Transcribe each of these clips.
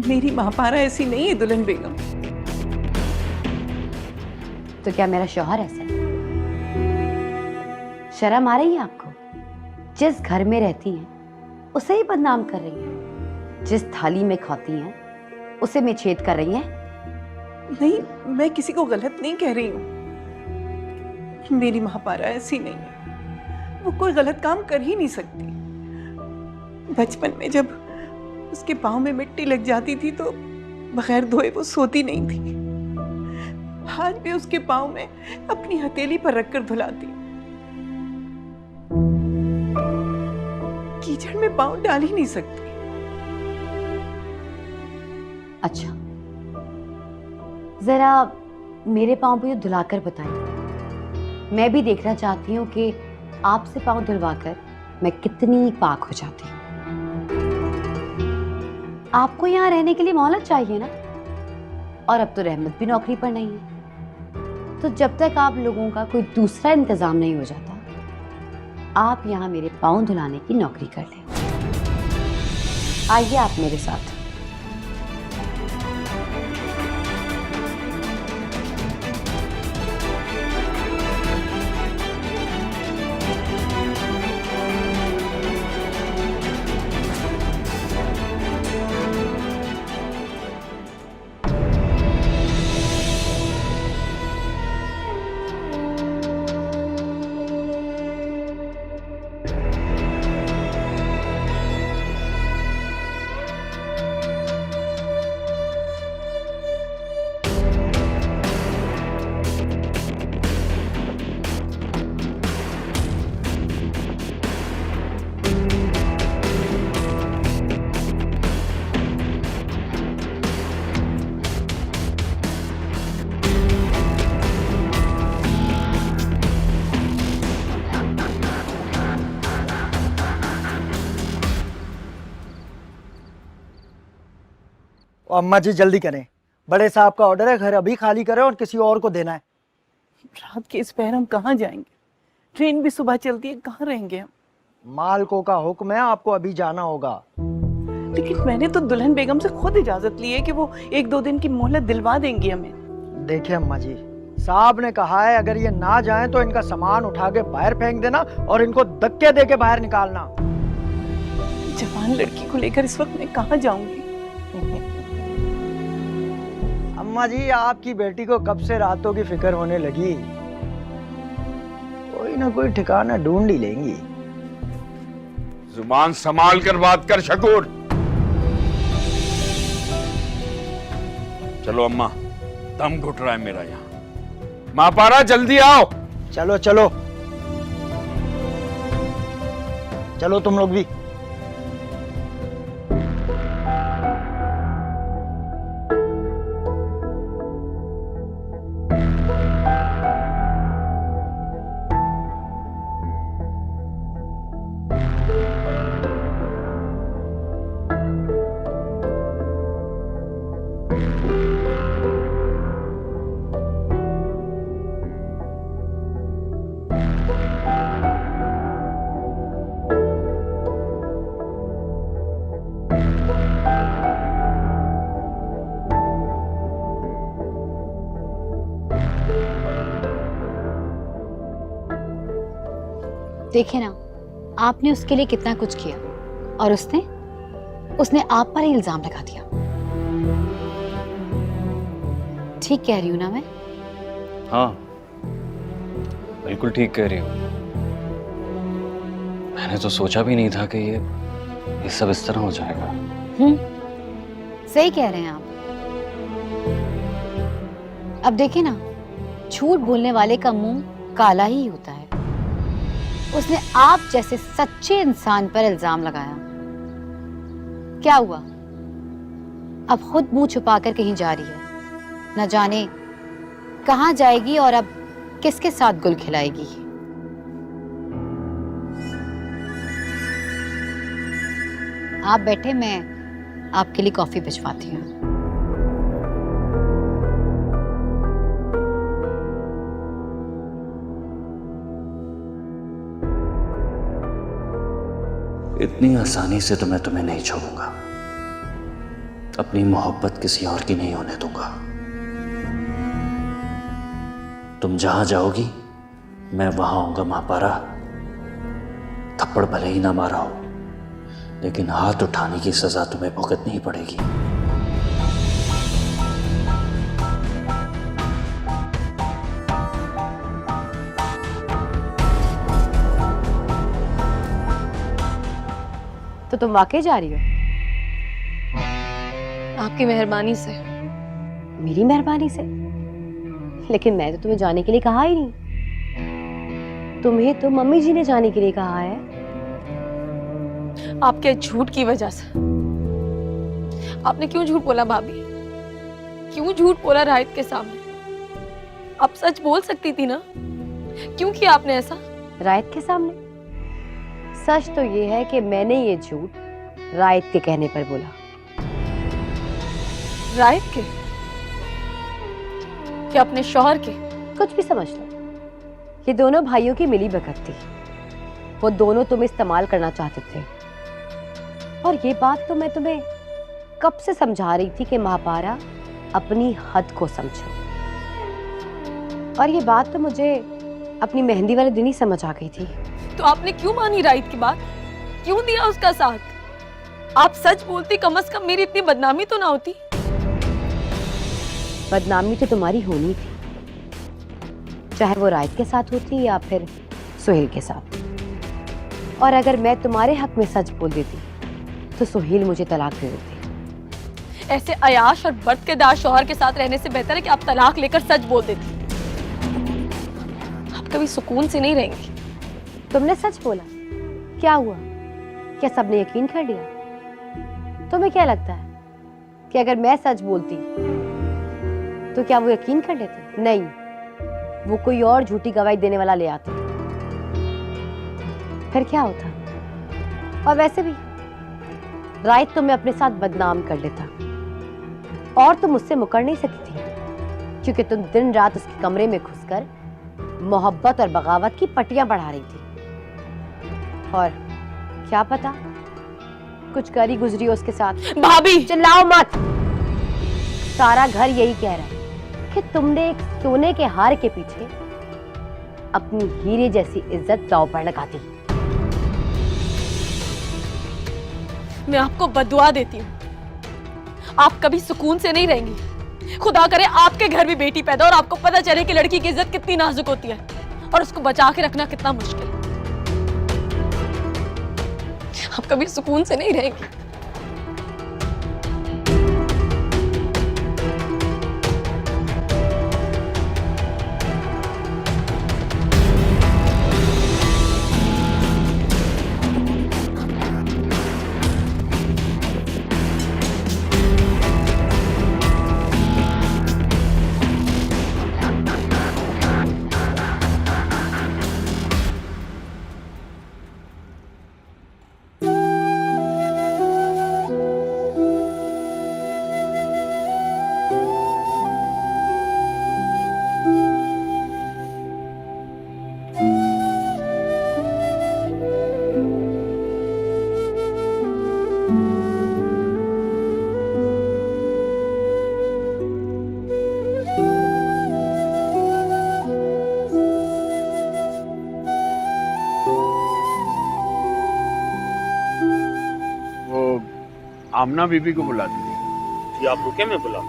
मेरी महापारा ऐसी नहीं है दुल्हन बेगम। तो क्या मेरा शौहर ऐसा है? शर्म आ रही है आपको? जिस घर में रहती हैं उसे ही बदनाम कर रही हैं, जिस थाली में खाती हैं उसे में छेद कर रही हैं। नहीं, मैं किसी को गलत नहीं कह रही हूँ। मेरी महापारा ऐसी नहीं है, वो कोई गलत काम कर ही नहीं सकती। बचपन में जब उसके पाँव में मिट्टी लग जाती थी तो बगैर धोए वो सोती नहीं थी। आज भी उसके पाँव में अपनी हथेली पर रखकर धुलाती। कीचड़ में पाँव डाल ही नहीं सकती। अच्छा, जरा मेरे पाँव भी धुलाकर बताइए। मैं भी देखना चाहती हूँ कि आपसे पाँव धुलवाकर मैं कितनी पाक हो जाती हूँ। आपको यहाँ रहने के लिए मोहलत चाहिए ना, और अब तो रहमत भी नौकरी पर नहीं है। तो जब तक आप लोगों का कोई दूसरा इंतजाम नहीं हो जाता, आप यहाँ मेरे पाँव धुलाने की नौकरी कर लें। आइए आप मेरे साथ। अम्मा जी जल्दी करें, बड़े साहब का ऑर्डर है, घर अभी खाली करें और किसी और को देना है। रात के इस पहर हम कहाँ जाएंगे? ट्रेन भी सुबह चलती है, कहाँ रहेंगे हम? मालकों का हुक्म है, आपको अभी जाना होगा। लेकिन मैंने तो दुल्हन बेगम से खुद इजाजत ली है कि वो 1-2 दिन की मोहलत दिलवा देंगी हमें। देखिए अम्मा जी, साहब ने कहा है अगर ये ना जाएं तो इनका सामान उठा के बाहर फेंक देना और इनको धक्के दे के बाहर निकालना। जवान लड़की को लेकर इस वक्त मैं कहाँ जाऊंगी? अम्मा जी, आपकी बेटी को कब से रातों की फिक्र होने लगी? कोई ना कोई ठिकाना ढूंढ ही लेंगी। जुबान संभाल कर बात कर शकूर। चलो अम्मा, दम घुट रहा है मेरा यहाँ। महापारा जल्दी आओ। चलो चलो चलो तुम लोग भी। देखे ना, आपने उसके लिए कितना कुछ किया और उसने आप पर ही इल्जाम लगा दिया। ठीक कह रही हूं ना मैं? हाँ, बिल्कुल ठीक कह रही हूँ। मैंने तो सोचा भी नहीं था कि ये सब इस तरह हो जाएगा। सही कह रहे हैं आप। अब देखे ना, झूठ बोलने वाले का मुंह काला ही होता है। उसने आप जैसे सच्चे इंसान पर इल्जाम लगाया। क्या हुआ? अब खुद मुंह छुपाकर कहीं जा रही है, न जाने कहां जाएगी और अब किसके साथ गुल खिलाएगी। आप बैठे, मैं आपके लिए कॉफी भिजवाती हूँ। इतनी आसानी से तो मैं तुम्हें नहीं छोड़ूंगा। अपनी मोहब्बत किसी और की नहीं होने दूंगा। तुम जहां जाओगी मैं वहां आऊंगा महापारा। थप्पड़ भले ही ना मारा हो, लेकिन हाथ उठाने की सजा तुम्हें भुगतनी ही पड़ेगी। तो तुम वाकई जा रही हो? आपकी मेहरबानी से। मेरी मेहरबानी से? लेकिन मैं तो तुम्हें जाने के लिए कहा ही नहीं। तुम्हें तो मम्मी जी ने जाने के लिए कहा है। आपके झूठ की वजह से। आपने क्यों झूठ बोला भाभी? क्यों झूठ बोला राहित के सामने? आप सच बोल सकती थी ना, क्यों किया आपने ऐसा? राहित के सामने? सच तो ये है कि मैंने ये झूठ राहित के कहने पर बोला। राहित के? क्या अपने शौहर के? कुछ भी समझ लो, ये दोनों भाइयों की मिली भगत थी। वो दोनों तुम्हें इस्तेमाल करना चाहते थे, और ये बात तो मैं तुम्हें कब से समझा रही थी कि महापारा अपनी हद को समझो। और ये बात तो मुझे अपनी मेहंदी वाले दिन ही समझ आ गई थी। तो आपने क्यों मानी राहित की बात? क्यों दिया उसका साथ? आप सच बोलती, कम से कम मेरी इतनी बदनामी तो ना होती। बदनामी तो तुम्हारी होनी थी, चाहे वो राहित के साथ होती या फिर सुहेल के साथ। और अगर मैं तुम्हारे हक में सच बोल देती तो सुहेल मुझे तलाक दे देती। ऐसे अयाश और बर्तकेदार शौहर के साथ रहने से बेहतर है कि आप तलाक लेकर सच बोल देती। आप कभी सुकून से नहीं रहेंगी। तुमने सच बोला, क्या हुआ? क्या सबने यकीन कर लिया? तुम्हें क्या लगता है कि अगर मैं सच बोलती तो क्या वो यकीन कर लेते? नहीं, वो कोई और झूठी गवाही देने वाला ले आते। फिर क्या होता? और वैसे भी राहित तुम्हें अपने साथ बदनाम कर लेता, और तुम मुझसे मुकर नहीं सकती थी, क्योंकि तुम दिन रात उसके कमरे में घुसकर मोहब्बत और बगावत की पट्टियां बढ़ा रही थी। और क्या पता कुछ करी गुजरी हो उसके साथ। भाभी चिल्लाओ मत। सारा घर यही कह रहा है कि तुमने एक सोने के हार के पीछे अपनी हीरे जैसी इज्जत दांव पर लगा दी। मैं आपको बददुआ देती हूँ, आप कभी सुकून से नहीं रहेंगी। खुदा करे आपके घर भी बेटी पैदा और आपको पता चले कि लड़की की इज्जत कितनी नाजुक होती है और उसको बचा के रखना कितना मुश्किल है। आप कभी सुकून से नहीं रहेंगी। आमना बीबी को बुला दीजिए। आप रुके, मैं बुला।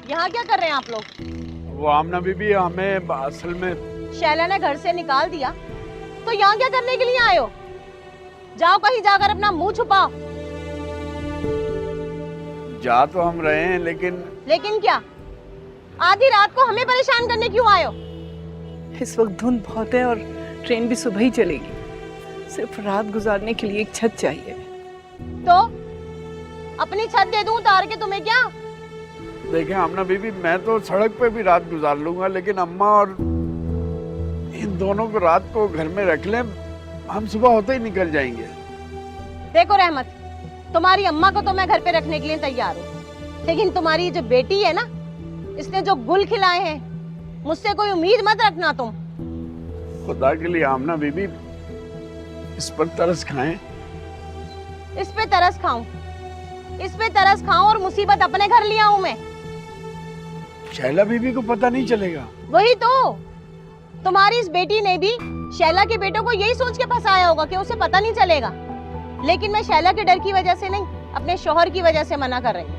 यहाँ क्या कर रहे हैं आप लोग? वो आमना बीबी हमें असल में शैला ने घर से निकाल दिया, तो यहाँ क्या करने के लिए आए हो? जाओ कहीं जाकर अपना मुंह छुपाओ। जा तो हम रहे हैं, लेकिन क्या? आधी रात को हमें परेशान करने क्यों आए हो? इस वक्त धुंध बहुत है और ट्रेन भी सुबह ही चलेगी। सिर्फ रात गुजारने के लिए एक छत चाहिए। तो अपनी छत दे दूं उतार के तुम्हें क्या? देखें आमना बीबी, मैं तो सड़क पे भी रात गुजार लूंगा, लेकिन अम्मा और इन दोनों को रात को घर में रख लें, हम सुबह होते ही निकल जाएंगे। देखो रहमत, तुम्हारी अम्मा को तो मैं घर पे रखने के लिए तैयार हूँ, लेकिन तुम्हारी जो बेटी है ना, इसने जो गुल खिलाए हैं, मुझसे कोई उम्मीद मत रखना तुम। खुदा के लिए आमना बीबी, इस पर तरस खाएं। इस पे तरस खाऊं? इस पे तरस खाऊं और मुसीबत अपने घर ले आऊं मैं? शैला बीबी को पता नहीं चलेगा। वही तो, तुम्हारी इस बेटी ने भी शैला के बेटों को यही सोच के फंसाया होगा कि उसे पता नहीं चलेगा। लेकिन मैं शैला के डर की वजह से नहीं, अपने शौहर की वजह से मना कर रही हूँ।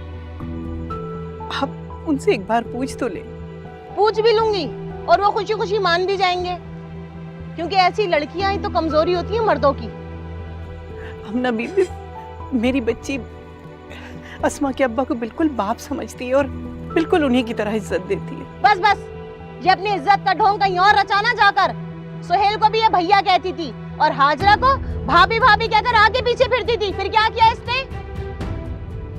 आप उनसे एक बार पूछ तो ले। पूछ भी लूंगी और वो खुशी खुशी मान भी जाएंगे, क्योंकि ऐसी लड़कियां ही तो कमजोरी होती है मर्दों की। अमना बीबी, मेरी बच्ची अस्मा के अब्बा को बिल्कुल बाप समझती है और बिल्कुल उन्हीं की तरह इज्जत देती है। बस बस, ये अपनी इज्जत का ढोंग कहीं और रचाना जाकर। सुहेल को भी ये भैया कहती थी और हाजरा को भाभी भाभी कहकर आगे पीछे फिरती थी। फिर क्या किया इसने?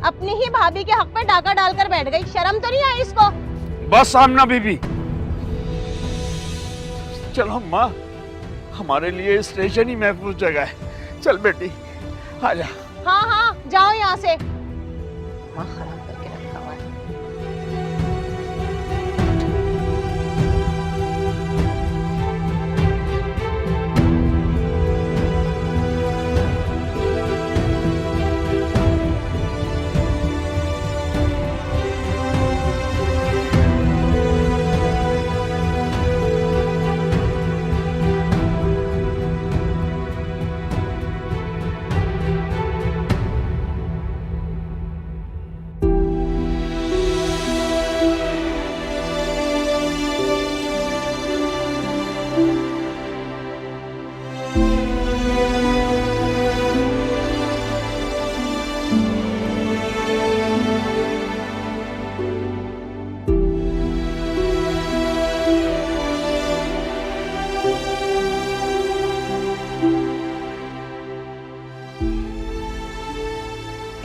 अपनी ही भाभी के हक पे डाका डालकर बैठ गई। शर्म तो नहीं आई इसको? बस आमना बीबी, चलो माँ, हमारे लिए स्टेशन ही महफूज जगह है। चल बेटी, आजा। हाँ हाँ, जाओ यहाँ से। माँ खराब करके रखा हुआ है।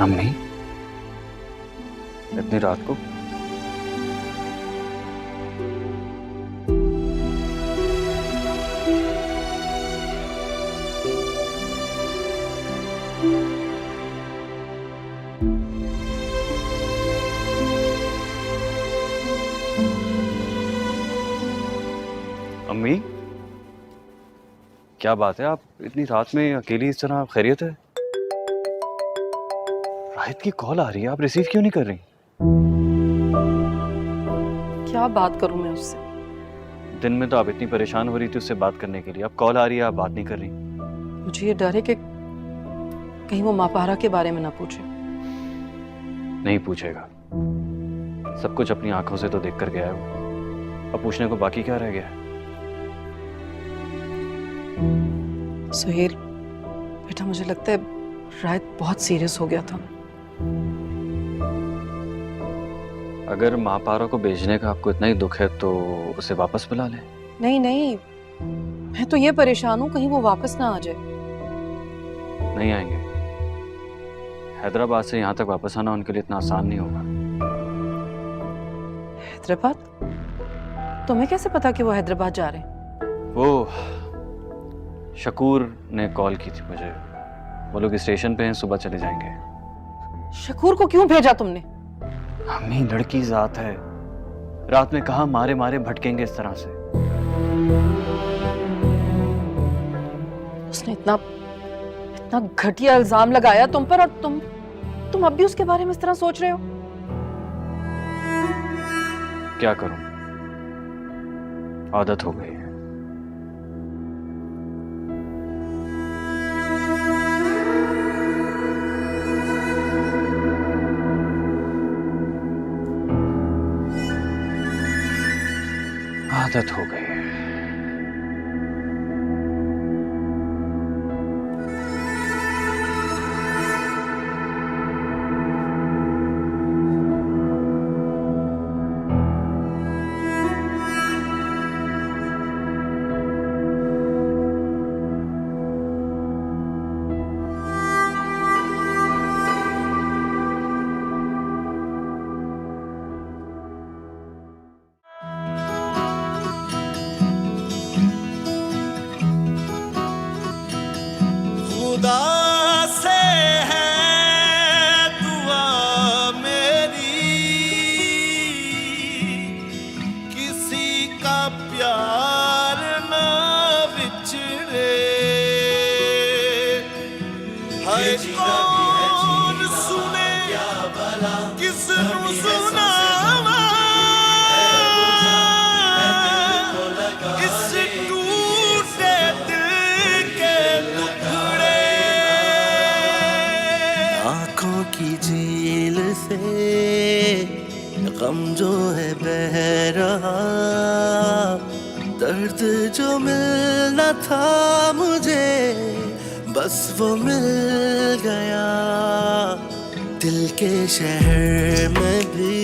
अम्मी, इतनी रात को? अम्मी, क्या बात है, आप इतनी रात में अकेली इस तरह? खैरियत है? राहित की कॉल आ रही है, आप रिसीव क्यों नहीं कर रही? क्या बात करूं मैं उससे? दिन में तो आप इतनी परेशान हो रही थी उससे बात करने के लिए, अब कॉल आ रही है, आप बात नहीं कर रही। मुझे ये डर है कि कहीं वो मापारा के बारे में ना पूछे। नहीं पूछेगा, सब कुछ अपनी आंखों से तो देख कर गया है वो, अब पूछने को बाकी क्या रह गया है? सुहेल बेटा, मुझे लगता है राहित बहुत सीरियस हो गया था। अगर महापारा को भेजने का आपको इतना ही दुख है तो उसे वापस बुला लें। नहीं नहीं, मैं तो ये परेशान हूँ कहीं वो वापस ना आ जाए। नहीं आएंगे, हैदराबाद से यहाँ तक वापस आना उनके लिए इतना आसान नहीं होगा। हैदराबाद? तुम्हें कैसे पता कि वो हैदराबाद जा रहे हैं? वो शकूर ने कॉल की थी मुझे, वो लोग स्टेशन पे हैं, सुबह चले जाएंगे। शकूर को क्यों भेजा तुमने? अम्मी, लड़की जात है, रात में कहाँ मारे मारे भटकेंगे इस तरह से। उसने इतना घटिया इल्जाम लगाया तुम पर, और तुम अब भी उसके बारे में इस तरह सोच रहे हो? क्या करूं, आदत हो गई है। आदत हो गई है। की झील से गम जो है बह रहा, दर्द जो मिलना था मुझे बस वो मिल गया। दिल के शहर में भी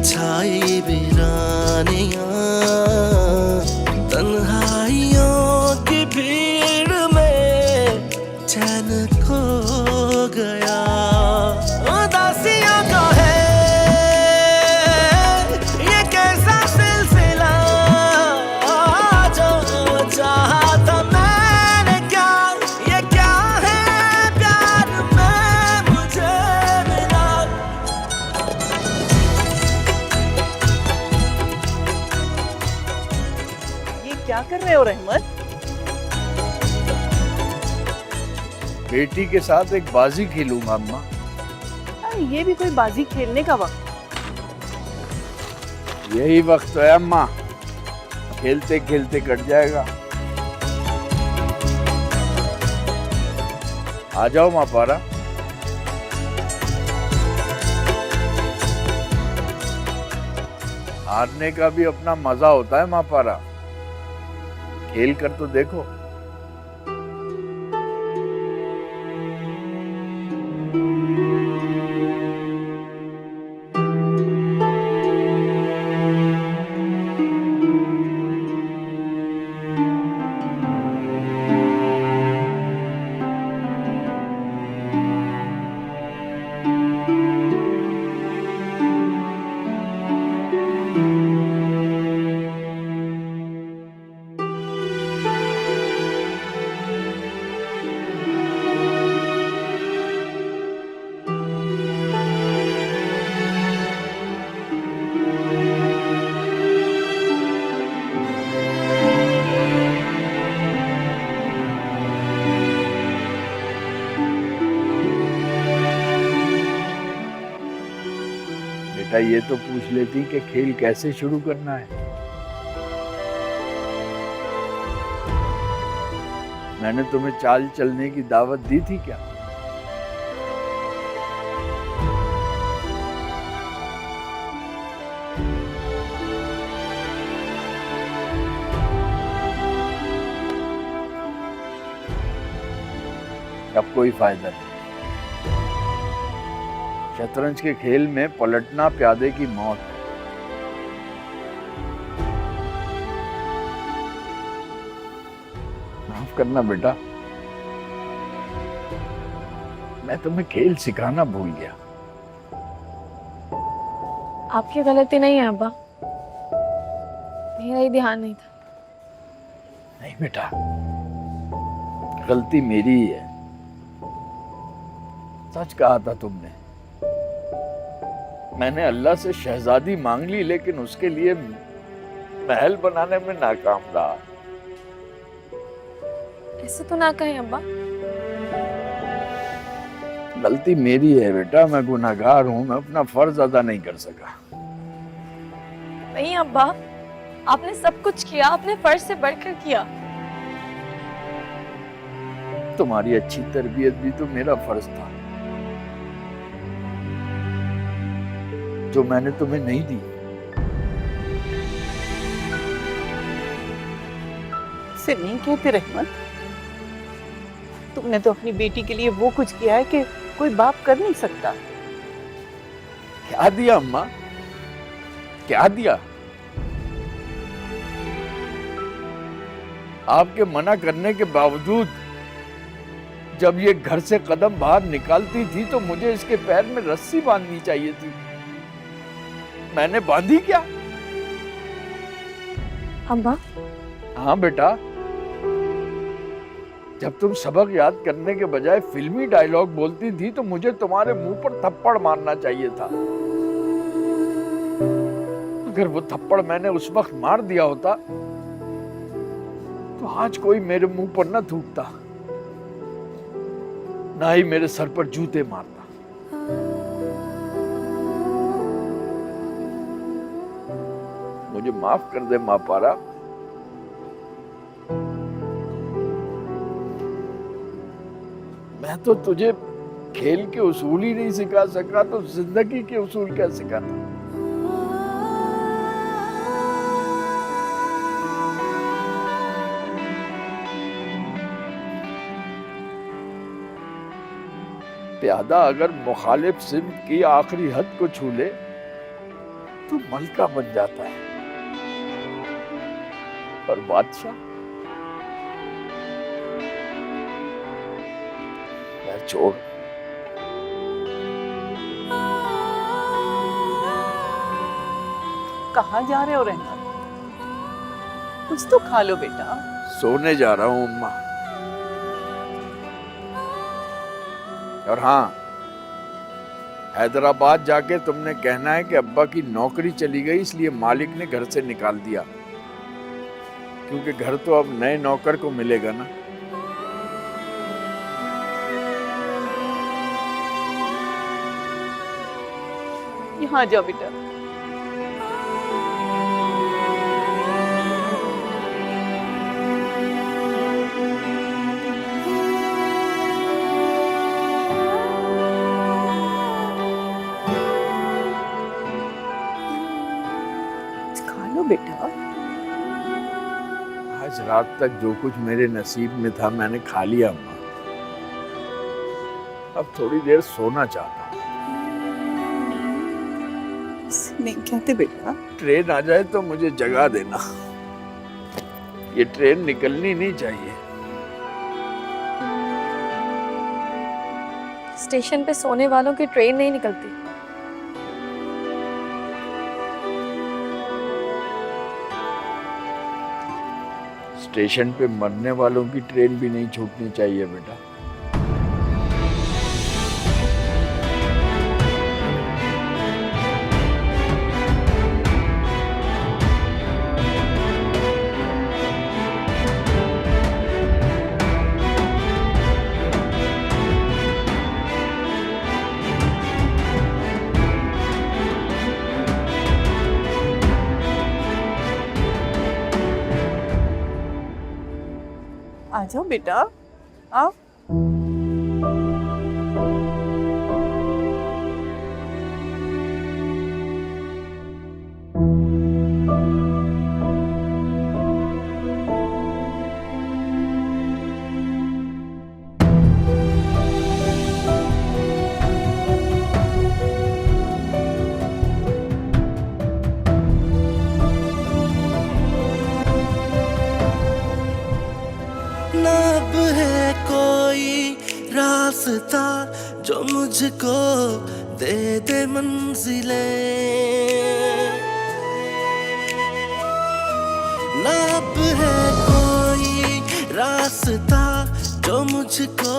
छाई वीरानियां, तन्हाइयों की भीड़ में चैन खो गया। उदासियों का है ये कैसा सिलसिला, जो चाहा था मैंने क्या, ये क्या है प्यार में मुझे मिला। ये क्या कर रहे हो रहमत? बेटी के साथ एक बाजी खेलूंगा अम्मा। ये भी कोई बाजी खेलने का वक्त? यही वक्त है अम्मा, खेलते खेलते कट जाएगा। आ जाओ माँ पारा। हारने का भी अपना मजा होता है माँ पारा, खेल कर तो देखो। बेटा ये तो पूछ लेती कि खेल कैसे शुरू करना है। मैंने तुम्हें चाल चलने की दावत दी थी क्या? अब कोई फायदा नहीं। शतरंज के खेल में पलटना प्यादे की मौत है। माफ करना बेटा, मैं तुम्हें खेल सिखाना भूल गया। आपकी गलती नहीं है अब्बा, मेरा ही ध्यान नहीं था। नहीं बेटा, गलती मेरी ही है। सच कहा था तुमने। मैंने अल्लाह से शहजादी मांग ली, लेकिन उसके लिए महल बनाने में नाकाम रहा। ऐसे तो ना कहें अब्बा। गलती मेरी है बेटा, मैं गुनाहगार हूं, मैं अपना फर्ज अदा नहीं कर सका। नहीं अब्बा, आपने सब कुछ किया, अपने फर्ज से बढ़कर किया। तुम्हारी अच्छी तरबियत भी तो मेरा फर्ज था, जो मैंने तुम्हें नहीं दी। से नहीं कहते रहमत, तुमने तो अपनी बेटी के लिए वो कुछ किया है कि कोई बाप कर नहीं सकता। क्या दिया अम्मा, क्या दिया? आपके मना करने के बावजूद जब ये घर से कदम बाहर निकालती थी तो मुझे इसके पैर में रस्सी बांधनी चाहिए थी। मैंने बांधी क्या? अब्बा? हाँ बेटा, जब तुम सबक याद करने के बजाय फिल्मी डायलॉग बोलती थी तो मुझे तुम्हारे मुंह पर थप्पड़ मारना चाहिए था। अगर वो थप्पड़ मैंने उस वक्त मार दिया होता तो आज कोई मेरे मुंह पर न थूकता, ना ही मेरे सर पर जूते मारता। मुझे माफ कर दे माँ पारा। मैं तो तुझे खेल के उसूल ही नहीं सिखा सका तो जिंदगी के उसूल क्या सिखाता। प्यादा अगर मुखालिफ सिमत की आखिरी हद को छू ले तो मलका बन जाता है, और बादशाह मैं छोड़। कहाँ जा रहे हो रहना? कुछ तो खा लो बेटा। सोने जा रहा हूं अम्मा। और हाँ, हैदराबाद जाके तुमने कहना है कि अब्बा की नौकरी चली गई इसलिए मालिक ने घर से निकाल दिया, क्योंकि घर तो अब नए नौकर को मिलेगा ना। यहाँ जाओ बेटा। खा लो बेटा। आज रात तक जो कुछ मेरे नसीब में था मैंने खा लिया अम्मा। अब थोड़ी देर सोना चाहता हूँ। नहीं कहते बेटा। ट्रेन आ जाए तो मुझे जगा देना। ये ट्रेन निकलनी नहीं चाहिए। स्टेशन पे सोने वालों की ट्रेन नहीं निकलती। स्टेशन पे मरने वालों की ट्रेन भी नहीं छूटनी चाहिए बेटा। आ जाओ बेटा, आओ। ना अब है कोई रास्ता जो मुझको दे दे मंजिलें, ना अब है कोई रास्ता जो मुझको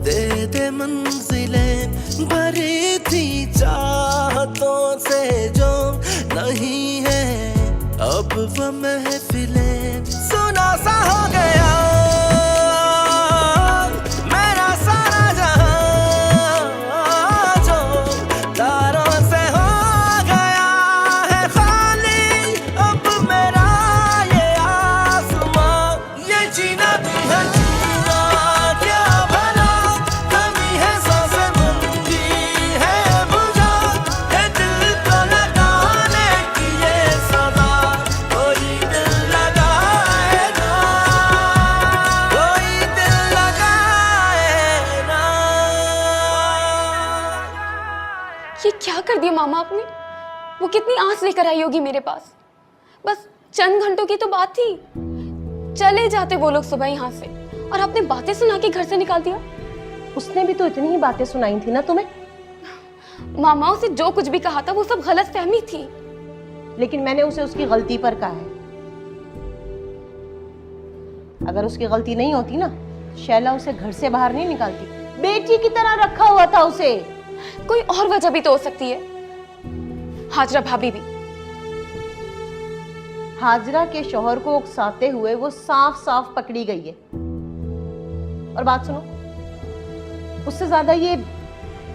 दे दे मंजिलें, भरी थी चाहतों से जो नहीं है अब वो महफिलें, सुना सा हो गया मेरा सारा जहां, जो तारों से हो गया है खाली अब मेरा ये आसमां, ये जीना भी है जीना क्या भला, कमी है सांसें बंदी है बुझा, है दिल को लगाने की ये सजा, कोई दिल लगाए ना, कोई दिल लगाए ना। ये क्या कर दिया मामा आपने? वो कितनी आस लेकर आई होगी मेरे पास। बस चंद घंटों की तो बात थी। चले जाते वो लोग सुबह यहाँ से और आपने बातें सुना के घर से निकाल दिया। उसने भी तो इतनी ही बातें सुनाई थी ना तुम्हें। मामा उसे जो कुछ भी कहा था वो सब गलत फहमी थी। लेकिन मैंने उसे उसकी गलती पर कहा है। अगर उसकी गलती नहीं होती ना, शैला उसे घर से बाहर नहीं निकालती। बेटी की तरह रखा हुआ था उसे। कोई और वजह भी तो हो सकती है। हाजरा भाभी भी। हाजरा के शौहर को उकसाते हुए वो साफ साफ पकड़ी गई है। और बात सुनो, उससे ज्यादा ये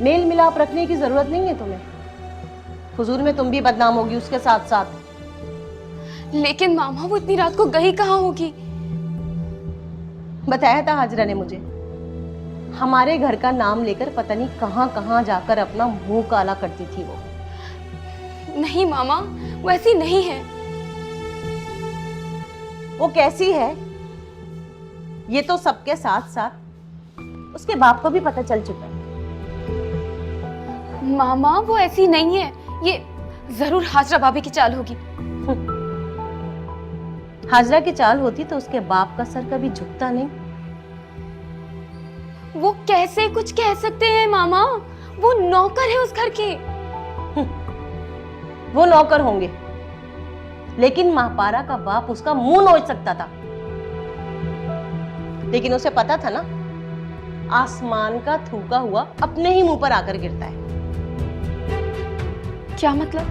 मेल मिलाप रखने की जरूरत नहीं है तुम्हें। हुजूर में तुम भी बदनाम होगी उसके साथ साथ। लेकिन मामा वो इतनी रात को गई कहाँ होगी? बताया था हाजरा ने मुझे। हमारे घर का नाम लेकर पता नहीं कहां कहां जाकर अपना मुंह काला करती थी वो। नहीं मामा, वो ऐसी नहीं है। वो कैसी है ये तो सबके साथ साथ उसके बाप को भी पता चल चुका है। मामा वो ऐसी नहीं है, ये जरूर हाजरा भाभी की चाल होगी। हाजरा की चाल होती तो उसके बाप का सर कभी झुकता नहीं। वो कैसे कुछ कह सकते हैं मामा, वो नौकर है उस घर के। वो नौकर होंगे, लेकिन महापारा का बाप उसका मुंह नोच सकता था। लेकिन उसे पता था ना, आसमान का थूका हुआ अपने ही मुंह पर आकर गिरता है। क्या मतलब?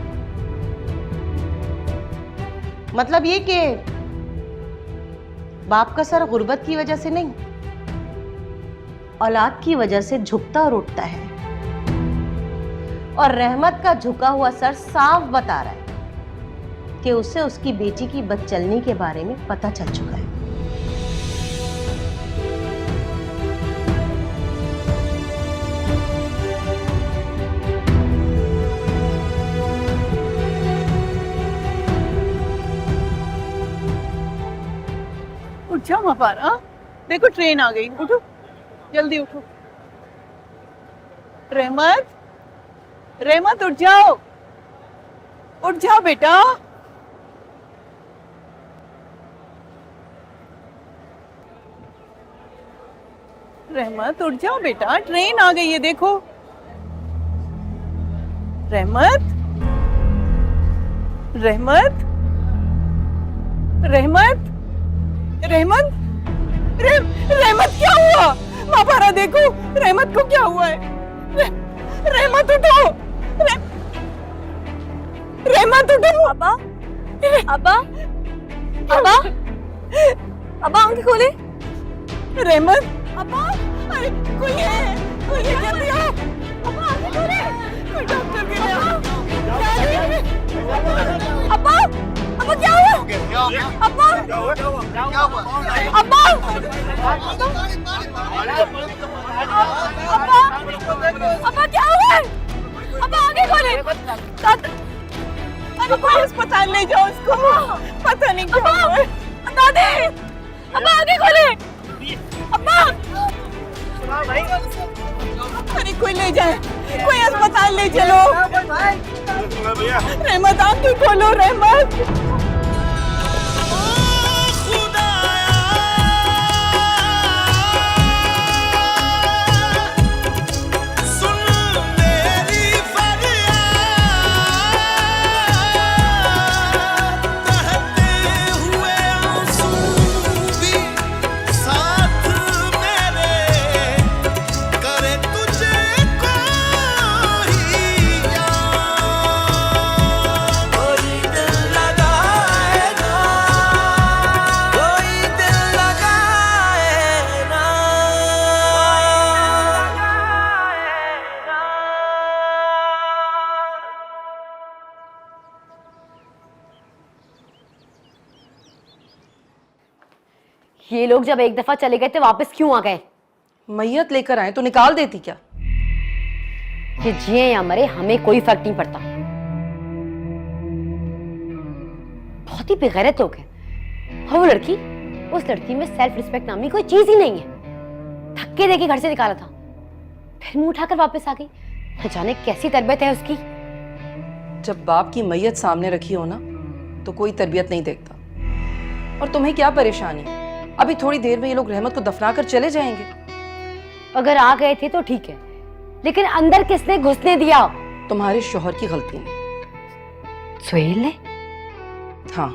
मतलब ये कि बाप का सर गुर्बत की वजह से नहीं, औलाद की वजह से झुकता और उठता है। और रहमत का झुका हुआ सर साफ बता रहा है कि उसे उसकी बेटी की बदचलनी के बारे में पता चल चुका है। उठ जाओ महापारा, देखो ट्रेन आ गई, उठो जल्दी उठो। रहमत, रहमत उठ जाओ, उठ जाओ बेटा। रहमत उठ जाओ बेटा, ट्रेन आ गई है देखो। रहमत, रहमत, रहमत, रहमत, रहमत क्या हुआ? महापारा देखो, रहमत को क्या हुआ है? रहमत उठो, रहमत उठो। अब्बा, अब्बा, अब्बा, अब्बा आंखें खोले। रहमत, अब्बा, अरे कोई है, कोई है, जल्दी आओ। अब्बा आंखें खोले। कोई डॉक्टर के लिए आओ। अब्बा, अब्बा क्या हुआ? अब्बा, अब्बा, अब्बा क्या हुआ? अब्बा आगे खोले। अरे कोई अस्पताल ले जाओ उसको, पता नहीं क्या हुआ है। दादी, अब्बा आगे खोले। अब्बा, अरे कोई ले जाए, कोई अस्पताल ले चलो। रहमत आंखें खोलो, रहमत। ये लोग जब एक दफा चले गए थे वापस क्यों आ गए? मैयत लेकर आए तो निकाल देती क्या? कि जिए या मरे हमें कोई फर्क नहीं पड़ता। बहुत ही बेगैरत लोग हैं। और वो लड़की, उस लड़की में सेल्फ रिस्पेक्ट नाम की कोई चीज ही नहीं है। धक्के देके घर से निकाला था, फिर मुंह उठाकर वापस आ गई। न जाने कैसी तरबियत है उसकी। जब बाप की मैयत सामने रखी हो ना तो कोई तरबियत नहीं देखता। और तुम्हें क्या परेशानी? अभी थोड़ी देर में ये लोग रहमत को दफना कर चले जाएंगे। अगर आ गए थे तो ठीक है, लेकिन अंदर किसने घुसने दिया? तुम्हारे शौहर की गलती है। सुहेल ने? हाँ,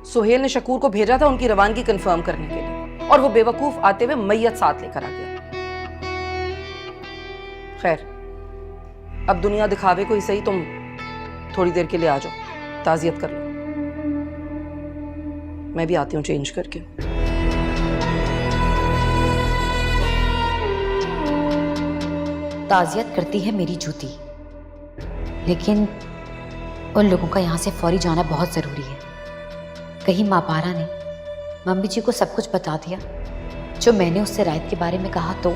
सुहेल ने शकूर को भेजा था उनकी रवानगी कंफर्म करने के लिए, और वो बेवकूफ आते हुए मैयत साथ लेकर आ गया। खैर, अब दुनिया दिखावे को ही सही, तुम थोड़ी देर के लिए आ जाओ, ताजियत कर लो। मैं भी आती हूँ चेंज करके। ताज़ियत करती है मेरी जूती, लेकिन उन लोगों का यहाँ से फौरी जाना बहुत ज़रूरी है। कहीं मापारा ने मम्मी जी को सब कुछ बता दिया जो मैंने उससे रायत के बारे में कहा तो?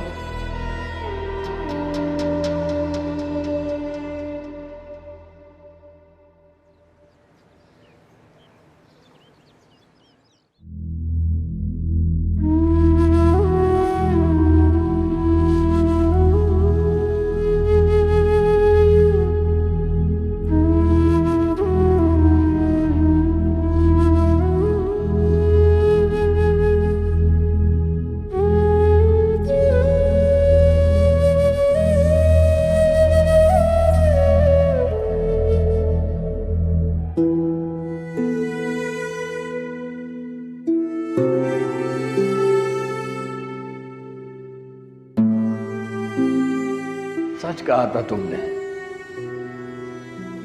कहा था तुमने।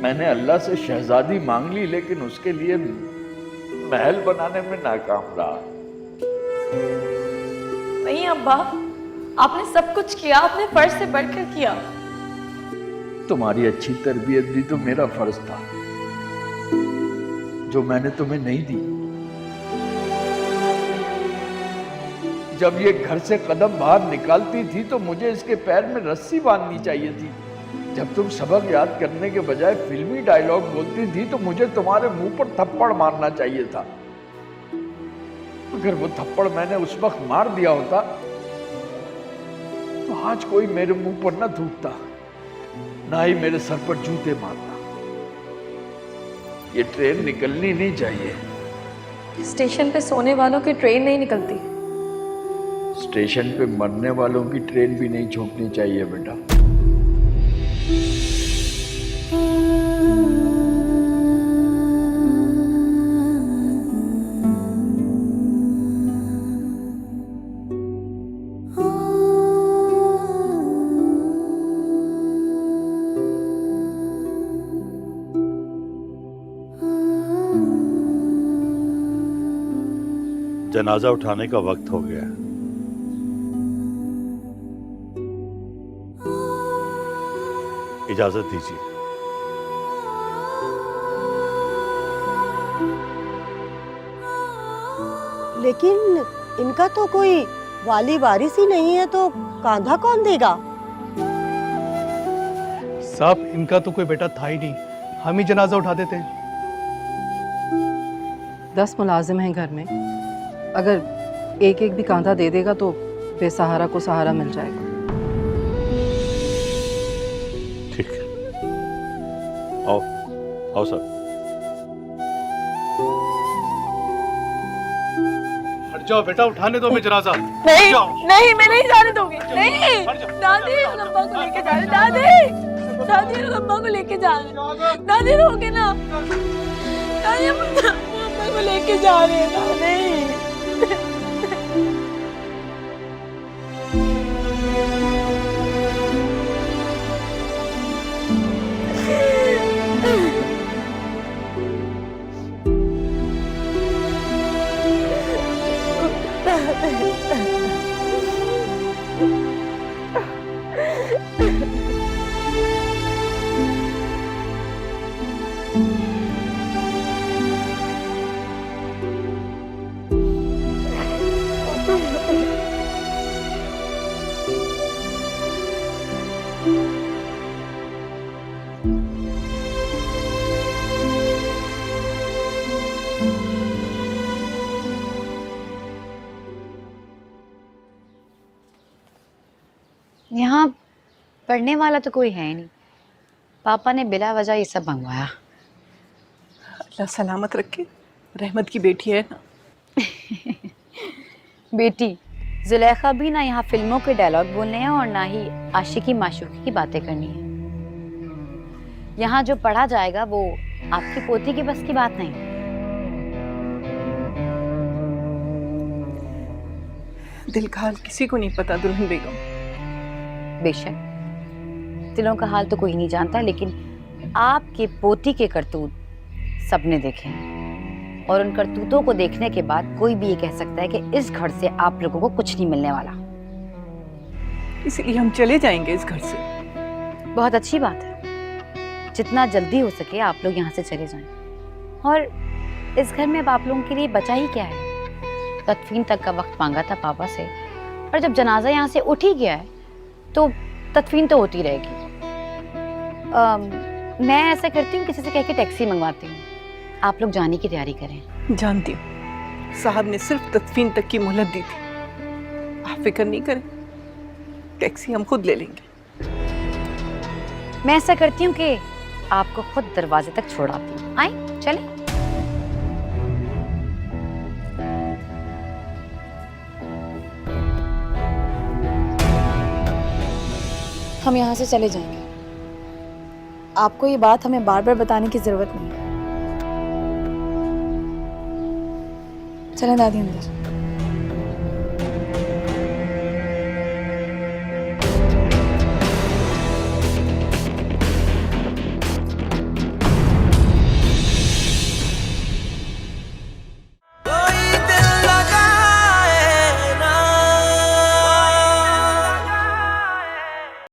मैंने अल्लाह से शहजादी मांग ली, लेकिन उसके लिए महल बनाने में नाकाम रहा। नहीं अब्बा, आपने सब कुछ किया, आपने फर्ज से बढ़कर किया। तुम्हारी अच्छी तरबियत भी तो मेरा फर्ज था, जो मैंने तुम्हें नहीं दी। जब ये घर से कदम बाहर निकालती थी तो मुझे इसके पैर में रस्सी बांधनी चाहिए थी। जब तुम सबक याद करने के बजाय फिल्मी डायलॉग बोलती थी तो मुझे तुम्हारे मुंह पर थप्पड़ मारना चाहिए था। अगर वो थप्पड़ मैंने उस वक्त मार दिया होता तो आज कोई मेरे मुंह पर न थूकता, ना ही मेरे सर पर जूते मारता। ये ट्रेन निकलनी नहीं चाहिए। स्टेशन पे सोने वालों की ट्रेन नहीं निकलती। स्टेशन पे मरने वालों की ट्रेन भी नहीं छोड़नी चाहिए बेटा। जनाजा उठाने का वक्त हो गया। इजाजत दीजिए। लेकिन इनका तो कोई वाली वारिस ही नहीं है, तो कांधा कौन देगा? साहब, इनका तो कोई बेटा था ही नहीं, हम ही जनाजा उठा देते हैं। 10 मुलाजिम हैं घर में, अगर एक एक भी कांधा दे देगा तो बेसहारा को सहारा मिल जाएगा। ठीक है, आओ आओ सर। हट जाओ बेटा, उठाने दो मैं जनाजा। नहीं नहीं, मैं नहीं जाने दूंगी। नहीं दादी, अम्मा को लेके जा रहे। दादी दादी, अम्मा को लेके जा रहे। दादी रोके ना, दादी अम्मा को लेके जा रहे हैं। दादी यहाँ पढ़ने वाला तो कोई है ही नहीं। पापा ने बिला वजह ये सब मंगवाया। अल्लाह सलामत रखे। रहमत की बेटी है ना। बेटी जुलेखा भी ना यहाँ फिल्मों के डायलॉग बोलने हैं और ना ही आशिकी माशूकी की बातें करनी है। यहाँ जो पढ़ा जाएगा वो आपकी पोती की बस की बात नहीं। दिल का हाल किसी को नहीं पता दुल्हन बेगम। बेशक दिलों का हाल तो कोई नहीं जानता, लेकिन आपके पोती के करतूत सबने देखे हैं और उन करतूतों को देखने के बाद कोई भी ये कह सकता है कि इस घर से आप लोगों को कुछ नहीं मिलने वाला। इसलिए हम चले जाएंगे इस घर से। बहुत अच्छी बात है, जितना जल्दी हो सके आप लोग यहाँ से चले जाएं। और इस घर में अब आप लोगों के लिए बचा ही क्या है। तदफीन तक का वक्त मांगा था पापा से, और जब जनाजा यहाँ से उठ ही गया है तो तदफीन तो होती रहेगी। मैं ऐसा करती हूँ, किसी से कह के टैक्सी मंगवाती हूँ, आप लोग जाने की तैयारी करें। जानती हूँ, साहब ने सिर्फ तदफीन तक की मोहलत दी थी। आप फिक्र नहीं करें, टैक्सी हम खुद ले लेंगे। मैं ऐसा करती हूँ कि आपको खुद दरवाजे तक छोड़ाती हूँ। आए चले। हम यहाँ से चले जाएंगे। आपको ये बात हमें बार बार बताने की जरूरत नहीं है। चलें दादी अंदर।